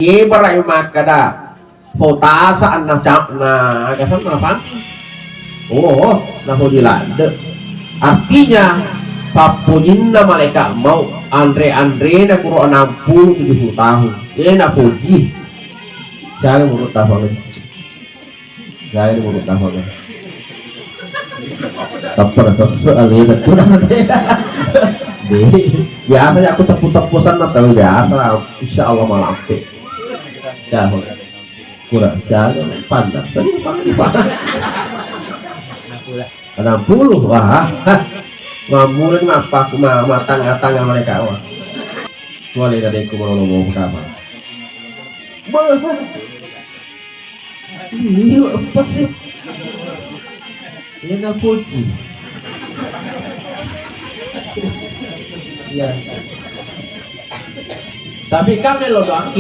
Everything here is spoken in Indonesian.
Ibaray makada potasa na cap na agasan na panti. Oh, nahudilande. Artinya papujin na malaikat mau Andre na kuro 60-70 tahun. Dia na puji. Saya menurut tahun. Saya menurut tahun. Tapar sesuatu betul. Biasanya aku tepuk-tepusan atau biasa, insya Allah malam ke. Siapa? Kurang siapa? Pandang seni panggil pak. 60, wah. Mamulin apa? Matang mereka wah. Boleh dari aku mau ngomong apa? Ini apa sih? Ini nak puji. Ya. Tapi kami lo doang